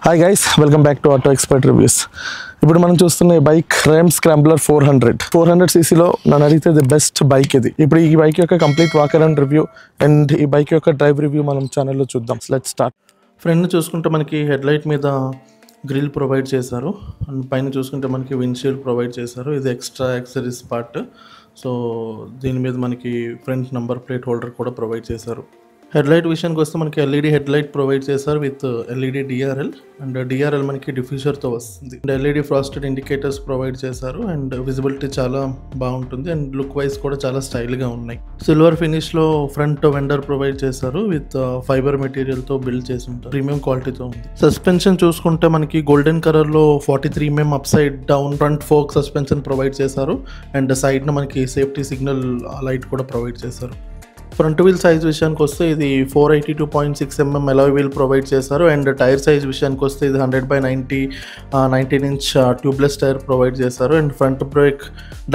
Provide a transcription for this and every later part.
Hi guys, welcome back to auto expert reviews. ఇప్పుడు మనం చూస్తున్న బైక్ ర్యామ్ స్క్రాంబ్లర్ 400 సీసీలో నన్ను అడిగితే ది బెస్ట్ బైక్ ఇది. ఇప్పుడు ఈ బైక్ యొక్క complete walker and review and ఈ బైక్ యొక్క డ్రైవ్ రివ్యూ మనం ఛానల్లో చూద్దాం. Let's start. ఫ్రంట్ చూసుకుంటే మనకి హెడ్ లైట్ మీద గ్రిల్ ప్రొవైడ్ చేశారు అండ్ పైన చూసుకుంటే మనకి విండ్షీల్డ్ ప్రొవైడ్ చేశారు. ఇది ఎక్స్ట్రా యాక్సెసరీస్ పార్ట్. సో దీని మీద మనకి ఫ్రంట్ నంబర్ ప్లేట్ హోల్డర్ కూడా ప్రొవైడ్ చేశారు. హెడ్ లైట్ విషయానికి వస్తే మనకి ఎల్ఈడి హెడ్ లైట్ ప్రొవైడ్ చేశారు with LED DRL and DRL మనకి డిఫ్యూజర్తో వస్తుంది. And LED frosted indicators provide చేశారు అండ్ విజిబిలిటీ చాలా బాగుంటుంది అండ్ లుక్ వైజ్ కూడా చాలా స్టైల్గా ఉన్నాయి. సిల్వర్ ఫినిష్లో ఫ్రంట్ వెండర్ ప్రొవైడ్ చేశారు విత్ ఫైబర్ మెటీరియల్తో బిల్డ్ చేసి ఉంటారు. ప్రీమియం క్వాలిటీతో ఉంది. సస్పెన్షన్ చూసుకుంటే మనకి గోల్డెన్ కలర్లో 43 mm upside down front fork suspension provide చేశారు అండ్ సైడ్న మనకి సేఫ్టీ సిగ్నల్ లైట్ కూడా ప్రొవైడ్ చేశారు. ఫ్రంట్ వీల్ సైజ్ విషయానికి వస్తే ఇది 482.6 mm అలాయ్ వీల్ ప్రొవైడ్ చేశారు అండ్ టైర్ సైజ్ విషయానికి వస్తే ఇది 100/90 19-inch ట్యూబ్లెస్ టైర్ ప్రొవైడ్ చేశారు అండ్ ఫ్రంట్ బ్రేక్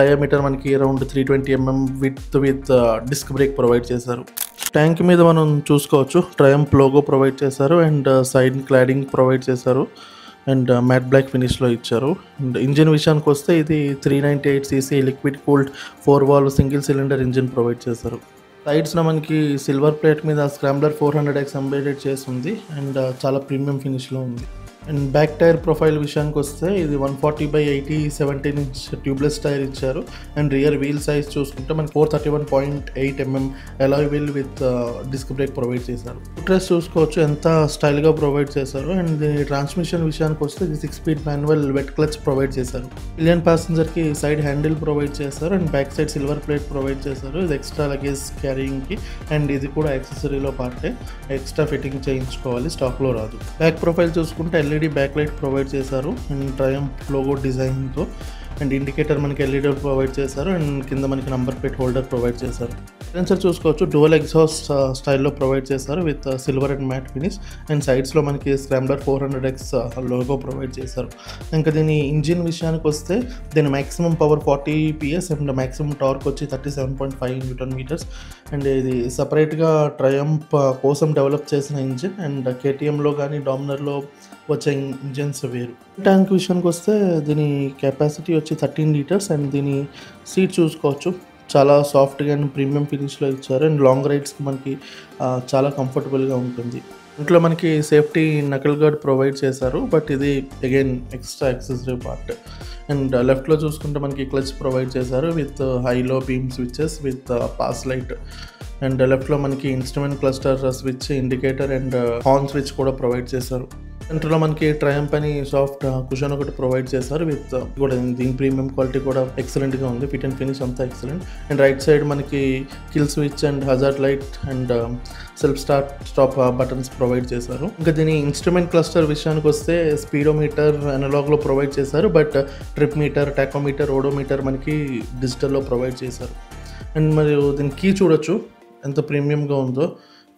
డయామీటర్ మనకి around 320 mm with disc brake provide చేశారు. ట్యాంక్ మీద మనం చూసుకోవచ్చు ట్రయంఫ్ లోగో ప్రొవైడ్ చేశారు అండ్ సైడ్ క్లాడింగ్ ప్రొవైడ్ చేశారు అండ్ మ్యాట్ బ్లాక్ ఫినిష్లో ఇచ్చారు. అండ్ ఇంజిన్ విషయానికి వస్తే ఇది 398cc liquid cooled 4-valve single cylinder engine provide చేశారు. సైడ్స్లో మనకి సిల్వర్ ప్లేట్ మీద స్క్రాంబ్లర్ 400X ఎంబెడెడ్ చేసి ఉంది అండ్ చాలా ప్రీమియం ఫినిష్లో ఉంది. అండ్ బ్యాక్ టైర్ ప్రొఫైల్ విషయానికి వస్తే ఇది 140/80 17-inch ట్యూబ్లెస్ టైర్ ఇచ్చారు అండ్ రియర్ వీల్ సైజ్ చూసుకుంటే మనకి 431.8 mm alloy wheel with disc brake provide చేశారు. ఫుట్రెస్ట్ చూసుకోవచ్చు ఎంత స్టైల్గా ప్రొవైడ్ చేశారు అండ్ దీని ట్రాన్స్మిషన్ విషయానికి వస్తే ఇది 6-speed manual wet clutch provide చేశారు. పిలియన్ ప్యాసింజర్కి సైడ్ హ్యాండిల్ ప్రొవైడ్ చేశారు and back side silver plate provide చేశారు. ఇది ఎక్స్ట్రా లగేజ్ క్యారీయింగ్కి అండ్ ఇది కూడా యాక్సెసరీలో పార్టే. ఎక్స్ట్రా ఫిట్టింగ్ చేయించుకోవాలి, స్టాక్లో రాదు. బ్యాక్ ప్రొఫైల్ చూసుకుంటే ఎల్ఈడి బ్యాక్ లైట్ ప్రొవైడ్ చేశారు అండ్ ట్రయంఫ్ లోగో డిజైన్తో అండ్ ఇండికేటర్ మనకి ఎల్ఈడి ప్రొవైడ్ చేశారు అండ్ కింద మనకి నంబర్ ప్లేట్ హోల్డర్ ప్రొవైడ్ చేశారు. సైలెన్సర్ చూసుకోవచ్చు డ్యువల్ ఎగ్జాస్ట్ స్టైల్లో ప్రొవైడ్ చేశారు with silver and matte finish and సైడ్స్లో మనకి స్క్రాంబ్లర్ 400X లోగో ప్రొవైడ్ చేశారు. ఇంకా దీని ఇంజిన్ విషయానికి వస్తే దీని maximum power 40 PS and maximum torque వచ్చి 37.5 Nm అండ్ ఇది సపరేట్గా ట్రయంఫ్ కోసం డెవలప్ చేసిన ఇంజిన్ అండ్ కేటీఎంలో కానీ డామినర్లో వచ్చే ఇంజిన్స్ వేరు. ట్యాంక్ విషయానికి వస్తే దీని కెపాసిటీ వచ్చి 13 లీటర్స్ అండ్ దీని సీట్ చూసుకోవచ్చు చాలా సాఫ్ట్గా అండ్ ప్రీమియం ఫినిష్లో ఇచ్చారు అండ్ లాంగ్ రైడ్స్కి మనకి చాలా కంఫర్టబుల్గా ఉంటుంది. ఇంట్లో మనకి సేఫ్టీ నకల్ గార్డ్ ప్రొవైడ్ చేశారు బట్ ఇది again extra accessory part. And లెఫ్ట్లో చూసుకుంటే మనకి క్లచ్ ప్రొవైడ్ చేశారు with high low beam switches with pass light and లెఫ్ట్లో మనకి instrument cluster switch indicator and horn switch కూడా ప్రొవైడ్ చేశారు. సెంటర్లో మనకి ట్రయంఫ్ అని సాఫ్ట్ కుషన్ ఒకటి ప్రొవైడ్ చేశారు విత్ కూడా దీని ప్రీమియం క్వాలిటీ కూడా ఎక్సలెంట్గా ఉంది. ఫిట్ అండ్ ఫినిష్ అంతా ఎక్సలెంట్ అండ్ రైట్ సైడ్ మనకి kill switch and hazard light and self start stop buttons provide చేశారు. ఇంకా దీని ఇన్స్ట్రుమెంట్ క్లస్టర్ విషయానికి వస్తే స్పీడోమీటర్ అనలాగ్లో ప్రొవైడ్ చేశారు but trip meter, tachometer, odometer మనకి డిజిటల్లో ప్రొవైడ్ చేశారు. అండ్ మరియు దీని కీ చూడొచ్చు ఎంత ప్రీమియంగా ఉందో.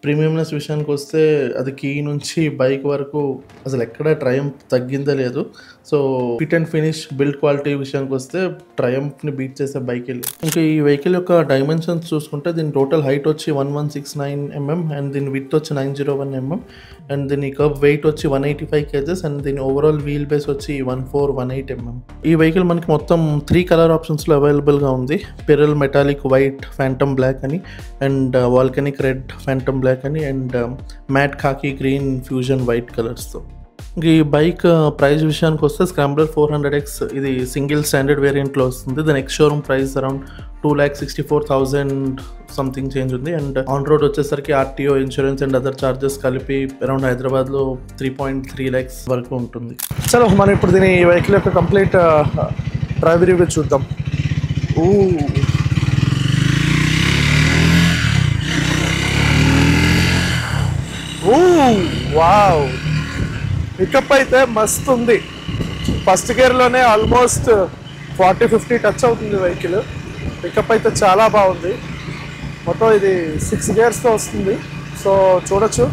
ప్రీమియంనెస్ విషయానికి వస్తే అది కీ నుంచి బైక్ వరకు అసలు ఎక్కడ ట్రయంఫ్ తగ్గిందే లేదు. So fit and finish build quality విషయానికి వస్తే ట్రయంఫ్ని బీట్ చేసే బైక్ వెళ్ళి. ఇంకా ఈ వెహికల్ యొక్క డైమెన్షన్స్ చూసుకుంటే దీని టోటల్ హైట్ వచ్చి 1169 mm అండ్ దీని విడ్త్ వచ్చి 901 mm అండ్ దీని కర్బ్ వెయిట్ వచ్చి 185 kgs అండ్ దీని ఓవరాల్ వీల్ బేస్ వచ్చి 1418 mm. ఈ వెహికల్ మనకి మొత్తం 3 కలర్ ఆప్షన్స్లో అవైలబుల్గా ఉంది. Pearl metallic white, phantom black అని and volcanic red, phantom black అని and matte khaki green fusion white కలర్స్తో. ఈ బైక్ ప్రైస్ విషయానికి వస్తే స్క్రాంబ్లర్ 400X ఇది సింగిల్ స్టాండర్డ్ వేరియంట్లో వస్తుంది. దాని ex showroom price around 2,64,000 something change ఉంది అండ్ ఆన్ రోడ్ వచ్చేసరికి RTO, insurance and other charges కలిపి అరౌండ్ హైదరాబాద్లో 3.3 lakhs వరకు ఉంటుంది. సరే మనం ఇప్పుడు దీని వెహికల్ యొక్క కంప్లీట్ డ్రైవ్ రివ్యూ చూద్దాం. వావ్, పికప్ అయితే మస్తు ఉంది. ఫస్ట్ గేర్లోనే ఆల్మోస్ట్ 40-50 టచ్ అవుతుంది వెహికల్. పికప్ అయితే చాలా బాగుంది. మొత్తం ఇది 6 gearsతో వస్తుంది. సో చూడొచ్చు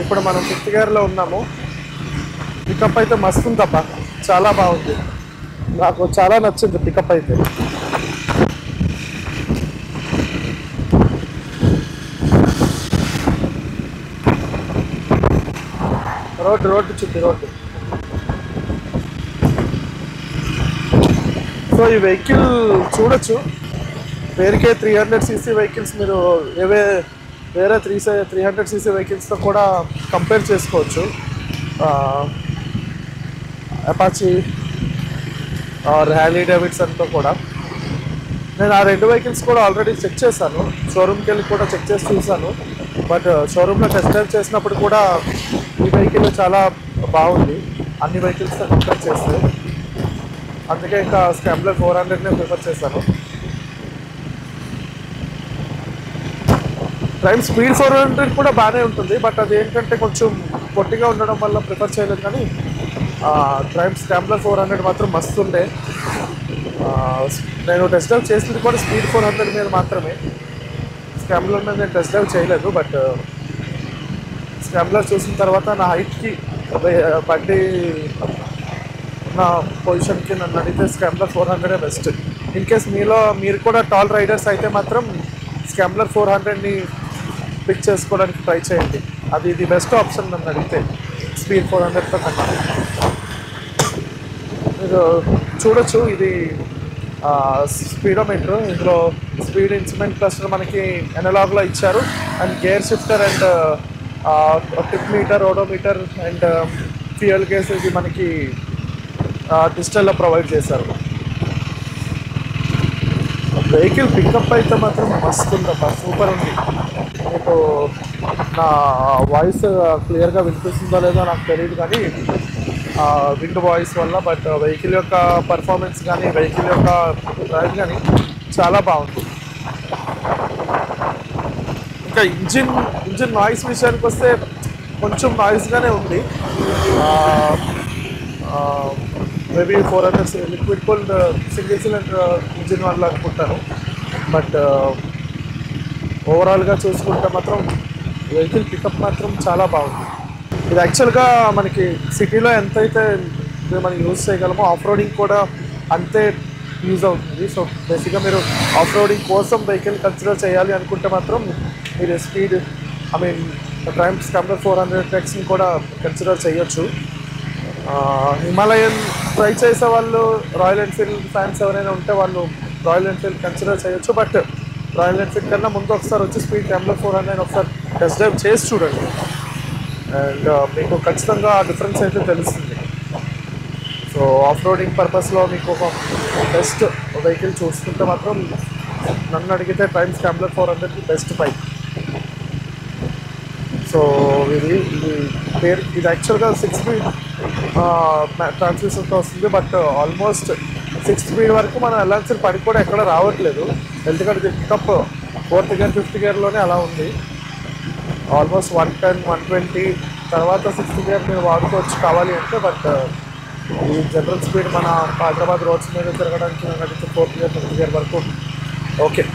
ఇప్పుడు మనం 5th gearలో ఉన్నాము. పికప్ అయితే మస్తు ఉంది తప్ప, చాలా బాగుంది. నాకు చాలా నచ్చింది పికప్ అయితే. రోడ్డు చుట్టూ రోడ్డు సో ఈ వెహికల్ చూడొచ్చు, పేరుకే 300cc వెహికల్స్ మీరు వేరే 300cc వెహికల్స్తో కూడా కంపేర్ చేసుకోవచ్చు. అపాచీ ఆర్ హ్యార్లీ డేవిడ్సన్తో కూడా. నేను ఆ 2 వెహికల్స్ కూడా ఆల్రెడీ చెక్ చేశాను, షోరూమ్కి వెళ్ళి కూడా చెక్ చేసి చూశాను. బట్ షోరూంలో టెస్ట్ డ్రైవ్ చేసినప్పుడు కూడా ఈ వెహికల్ చాలా బాగుంది అన్ని వెహికల్స్తో కంపేర్ చేస్తే. అందుకే ఇంకా స్క్రాంబ్లర్ 400నే ప్రిఫర్ చేశాను. ట్రైమ్ స్పీడ్ 400 కూడా బాగానే ఉంటుంది, బట్ అది ఏంటంటే కొంచెం పొట్టిగా ఉండడం వల్ల ప్రిఫర్ చేయలేదు. కానీ ట్రైమ్ స్క్రాంబ్లర్ 400 మాత్రం మస్తు ఉండే. నేను టెస్ట్ డ్రైవ్ చేసింది కూడా స్పీడ్ 400 మీద మాత్రమే, స్క్రాంబ్లర్ మీద నేను టెస్ట్ డ్రైవ్ చేయలేదు. బట్ స్క్రాంబ్లర్ చూసిన తర్వాత నా హైట్కి బండి నా పొజిషన్కి నన్ను అడిగితే స్క్రాంబ్లర్ 400 బెస్ట్. ఇన్ కేస్ మీరు కూడా టాల్ రైడర్స్ అయితే మాత్రం స్క్రాంబ్లర్ 400ని పిక్ చేసుకోవడానికి ట్రై చేయండి. అది ఇది బెస్ట్ ఆప్షన్ నన్ను అడిగితే స్పీడ్ 400తో కన్నా. మీరు చూడొచ్చు, ఇది స్పీడోమీటర్. ఇందులో స్పీడ్ ఇన్స్ట్రుమెంట్ క్లస్టర్ మనకి ఎనలాగ్లో ఇచ్చారు, and gear shifter and trip meter, odometer and fuel gauge ఇది మనకి డిజిటల్లో ప్రొవైడ్ చేశారు. వెహికల్ పికప్ అయితే మాత్రం మస్తు ఉందబ్బా, సూపర్ ఉంది. మీకు నా వాయిస్ క్లియర్గా వినిపిస్తుందో లేదో నాకు తెలియదు కానీ విండ్ వాయిస్ వల్ల, బట్ వెహికల్ యొక్క పర్ఫార్మెన్స్ కానీ వెహికల్ యొక్క డ్రైవ్ కానీ చాలా బాగుంది. ఇంకా ఇంజిన్ నాయిస్ విషయానికి వస్తే కొంచెం నాయిస్గానే ఉంది. Maybe 400 liquid cooled single cylinder engine వల్ల అనుకుంటాను. బట్ ఓవరాల్గా చూసుకుంటే మాత్రం వెహికల్ పికప్ మాత్రం చాలా బాగుంది. ఇది యాక్చువల్గా మనకి సిటీలో ఎంతైతే మనం యూజ్ చేయగలమో ఆఫ్ రోడింగ్ కూడా అంతే యూజ్ అవుతుంది. సో బేసిక్గా మీరు ఆఫ్ రోడింగ్ కోసం వెహికల్ కన్సిడర్ చేయాలి అనుకుంటే మాత్రం మీరు స్పీడ్ ట్రైమ్ స్క్రాంబ్లర్ 400Xని కూడా కన్సిడర్ చేయొచ్చు. హిమాలయన్ ట్రై చేసే వాళ్ళు, రాయల్ ఎన్ఫీల్డ్ ఫ్యాన్స్ ఎవరైనా ఉంటే వాళ్ళు రాయల్ ఎన్ఫీల్డ్ కన్సిడర్ చేయొచ్చు. బట్ రాయల్ ఎన్ఫీల్డ్ కన్నా ముందు ఒకసారి వచ్చి స్పీడ్ స్క్రాంబ్లర్ 400 ఒకసారి టెస్ట్ డ్రైవ్ చేసి చూడండి, అండ్ మీకు ఖచ్చితంగా ఆ డిఫరెన్స్ అయితే తెలుస్తుంది. సో ఆఫ్ రోడింగ్ పర్పస్లో మీకు ఒక బెస్ట్ వెహికల్ చూసుకుంటే మాత్రం నన్ను అడిగితే ట్రైమ్ స్క్రాంబ్లర్ 400 బెస్ట్ బైక్. సో ఇది యాక్చువల్గా 6 స్పీడ్ ట్రాన్స్మిషన్తో వస్తుంది. బట్ ఆల్మోస్ట్ 6 స్పీడ్ వరకు మనం వెళ్ళాల్సిన పని కూడా ఎక్కడ రావట్లేదు, ఎందుకంటే ఇది పికప్ 4th గేర్ 5th గేర్లోనే అలా ఉంది. ఆల్మోస్ట్ 110, 120 తర్వాత 6th గేర్ మీరు వాడుకోవచ్చు కావాలి అంటే. బట్ ఈ జనరల్ స్పీడ్ మన హైదరాబాద్ రోడ్స్ మీద తిరగడానికి నడిస్తే 4th గేర్ 5th గేర్ వరకు ఓకే.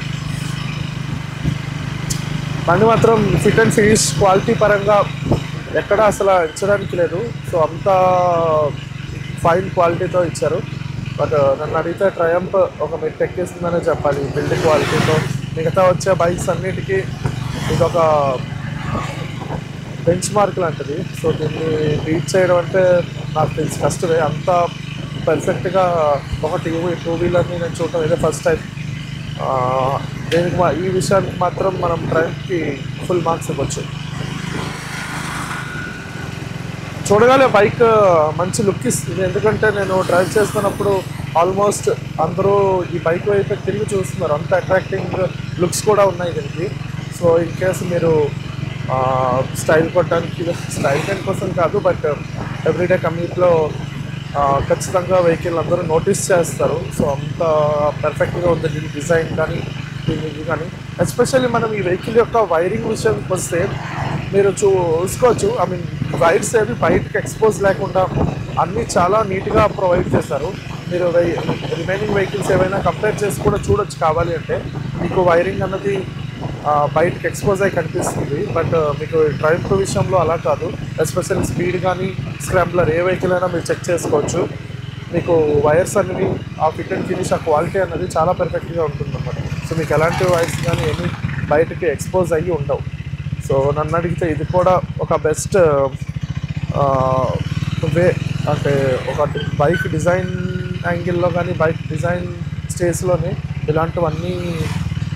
బండి మాత్రం ఫిట్ అండ్ ఫినిష్ క్వాలిటీ పరంగా ఎక్కడ అసలు ఇచ్చడానికి లేదు. సో అంత ఫైన్ క్వాలిటీతో ఇచ్చారు. బట్ నన్ను అడిగితే ట్రయంఫ్ ఒక మెట్ ఎక్కేస్తుందనే చెప్పాలి బిల్డ్ క్వాలిటీతో. మిగతా వచ్చే బైక్స్ అన్నిటికీ ఇదొక బెంచ్ మార్క్ లాంటిది. సో దీన్ని బీట్ చేయడం అంటే నాకు తెలిసి కష్టమే. అంత పర్ఫెక్ట్గా ఒక టూ వీలర్ని నేను చూడటం ఇదే ఫస్ట్ టైం. దీనికి ఈ విషయానికి మాత్రం మనం ట్రైన్కి ఫుల్ మార్క్స్ ఇవ్వచ్చు. చూడగానే బైక్ మంచి లుక్ ఇస్తుంది, ఎందుకంటే నేను డ్రైవ్ చేస్తున్నప్పుడు ఆల్మోస్ట్ అందరూ ఈ బైక్ వైపు తిరిగి చూస్తున్నారు, అంత అట్రాక్టింగ్ లుక్స్ కూడా ఉన్నాయి దీనికి. సో ఇన్ కేసు మీరు స్టైల్ కొట్టడానికి, స్టైల్ కోసం కాదు బట్ ఎవ్రీడే కమ్యూట్లో ఖచ్చితంగా వెహికల్ అందరూ నోటీస్ చేస్తారు. సో అంత పర్ఫెక్ట్గా ఉంది దీని డిజైన్ కానీ దీనికి కానీ. ఎస్పెషల్లీ మనం ఈ వెహికల్ యొక్క వైరింగ్ విషయానికి వస్తే మీరు చూసుకోవచ్చు, వైర్స్ ఏవి బయటకి ఎక్స్పోజ్ లేకుండా అన్నీ చాలా నీట్గా ప్రొవైడ్ చేశారు. మీరు రిమైనింగ్ వెహికల్స్ ఏవైనా కంపేర్ చేసి కూడా చూడొచ్చు కావాలి అంటే. మీకు వైరింగ్ అన్నది బయటకి ఎక్స్పోజ్ అయ్యి కనిపిస్తుంది, బట్ మీకు ట్రైమ్ విషయంలో అలా కాదు. ఎస్పెషల్లీ స్పీడ్ కానీ స్క్రాంబ్లర్ ఏ వెహికల్ అయినా మీరు చెక్ చేసుకోవచ్చు. మీకు వైర్స్ అనేవి ఆ ఫిట్ అండ్ ఫినిష్ ఆ క్వాలిటీ అన్నది చాలా పర్ఫెక్ట్గా ఉంటుందన్నమాట. సో మీకు ఎలాంటి వైర్స్ కానీ ఏమీ బయటకి ఎక్స్పోజ్ అయ్యి ఉండవు. సో నన్ను అడిగితే ఇది కూడా ఒక బెస్ట్ వే, అంటే ఒక బైక్ డిజైన్ యాంగిల్లో కానీ బైక్ డిజైన్ స్టేజ్లోనే ఇలాంటివన్నీ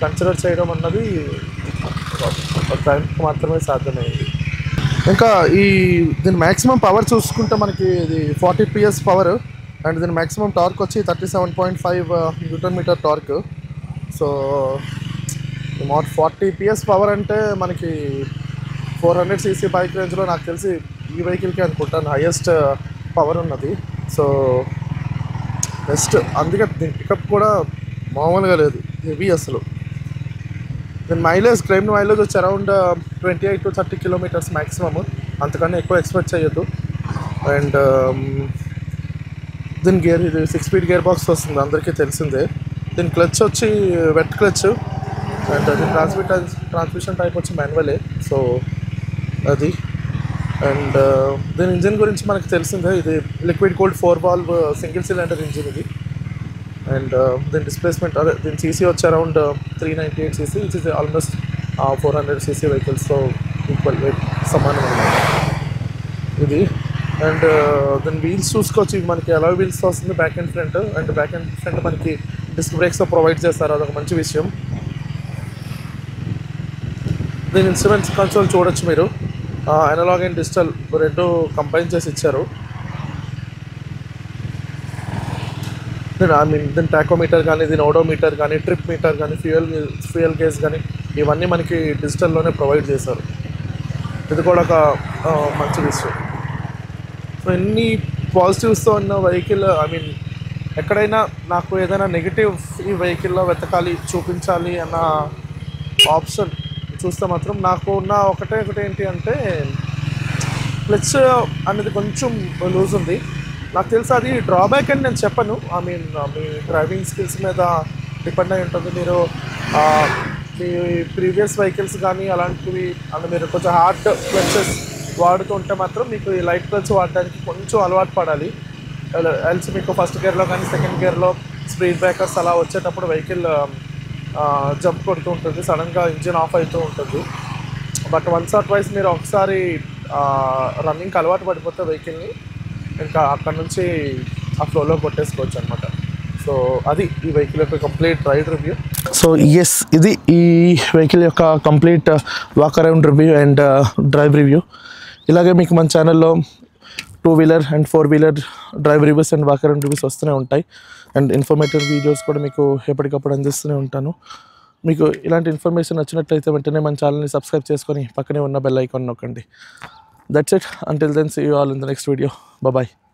కన్సిడర్ చేయడం అన్నది టైంకి మాత్రమే సాధ్యమైంది. ఇంకా దీని మ్యాక్సిమం పవర్ చూసుకుంటే మనకి ఇది 40 PS పవర్ అండ్ దీని మ్యాక్సిమం టార్క్ వచ్చి 37.5 Nm torque. So 40 PS power అంటే మనకి 400cc బైక్ రేంజ్లో నాకు తెలిసి ఈ వెహికల్కి అనుకుంటాను హైయెస్ట్ పవర్ ఉన్నది. సో బెస్ట్, అందుకే దీని పికప్ కూడా మామూలుగా లేదు, హెవీ అసలు. దీని క్లెయిమ్ మైలేజ్ వచ్చి అరౌండ్ 28 to 30 కిలోమీటర్స్ మ్యాక్సిమమ్, అంతకన్నా ఎక్కువ ఎక్స్పెక్ట్ చేయొద్దు. అండ్ దీని ఇది 6 స్పీడ్ గేర్ బాక్స్ వస్తుంది, అందరికీ తెలిసిందే. దీని క్లచ్ వచ్చి వెట్ క్లచ్ అండ్ దీని ట్రాన్స్మిషన్ టైప్ వచ్చి మాన్యువలే. సో అది. అండ్ దీని ఇంజిన్ గురించి మనకు తెలిసిందే, ఇది liquid cooled 4 valve single cylinder engine ఇది. అండ్ దీని డిస్ప్లేస్మెంట్ దీని సీసీ వచ్చి around 398cc, which is almost 400cc వెహికల్స్తో ఈక్వల్ వెయిట్ సమానం అన్నమాట ఇది. అండ్ దీని వీల్స్ చూసుకోవచ్చు, ఇవి మనకి అలా వీల్స్తో వస్తుంది back and front. And back and front మనకి డిస్క్ బ్రేక్స్తో ప్రొవైడ్ చేస్తారు, అదొక మంచి విషయం. దీని ఇన్స్ట్రుమెంట్స్ కన్సోల్ చూడొచ్చు మీరు, అనలాగ్ అండ్ డిజిటల్ రెండు కంబైన్ చేసి ఇచ్చారు. దీని టాకోమీటర్ కానీ, దీని ఓడోమీటర్ కానీ, ట్రిప్ మీటర్ కానీ, ఫ్యూయల్ గేజ్ కానీ ఇవన్నీ మనకి డిజిటల్లోనే ప్రొవైడ్ చేశారు. ఇది కూడా ఒక మంచి విషయం. సో ఎన్ని పాజిటివ్స్తో ఉన్న వెహికల్, ఎక్కడైనా నాకు ఏదైనా నెగిటివ్ ఈ వెహికల్లో వెతకాలి, చూపించాలి అన్న ఆప్షన్ చూస్తే మాత్రం నాకు ఉన్న ఒకటే ఏంటి అంటే క్లచ్ అనేది కొంచెం లూజ్ ఉంది. నాకు తెలుసు అది డ్రాబ్యాక్ అని నేను చెప్పను, మీ డ్రైవింగ్ స్కిల్స్ మీద డిపెండ్ అయి ఉంటుంది. మీరు మీ ప్రీవియస్ వెహికల్స్ కానీ అలాంటివి మీరు కొంచెం హార్డ్ క్లచెస్ వాడుతుంటే మాత్రం మీకు ఈ లైట్ క్లచ్ వాడడానికి కొంచెం అలవాటు పడాలి. ఎల్స్ మీకు ఫస్ట్ గేర్లో కానీ సెకండ్ గేర్లో స్పీడ్ బ్రేకర్స్ అలా వచ్చేటప్పుడు వెహికల్ జంప్ కొడుతూ ఉంటుంది, సడన్గా ఇంజిన్ ఆఫ్ అవుతూ ఉంటుంది. బట్ వన్స్ ఆర్ ట్వైస్ మీరు ఒకసారి రన్నింగ్కి అలవాటు పడిపోతే వెహికల్ని ఇంకా అక్కడ నుంచి ఆ ఫ్లోలో కొట్టేసుకోవచ్చు అనమాట. సో అది ఈ వెహికల్ యొక్క complete ride review. So yes, ఇది ఈ వెహికల్ యొక్క complete walk around review and drive review. ఇలాగే మీకు మన ఛానల్లో 2-wheeler and 4-wheeler drive reviews and walk around reviews వస్తూనే ఉంటాయి. అండ్ ఇన్ఫర్మేటివ్ వీడియోస్ కూడా మీకు ఎప్పటికప్పుడు అందిస్తూనే ఉంటాను. మీకు ఇలాంటి ఇన్ఫర్మేషన్ నచ్చినట్లయితే వెంటనే మన ఛానల్ని సబ్స్క్రైబ్ చేసుకొని పక్కనే ఉన్న బెల్ ఐకాన్ నొక్కండి. That's it. Until then see you all in the next video. Bye-bye.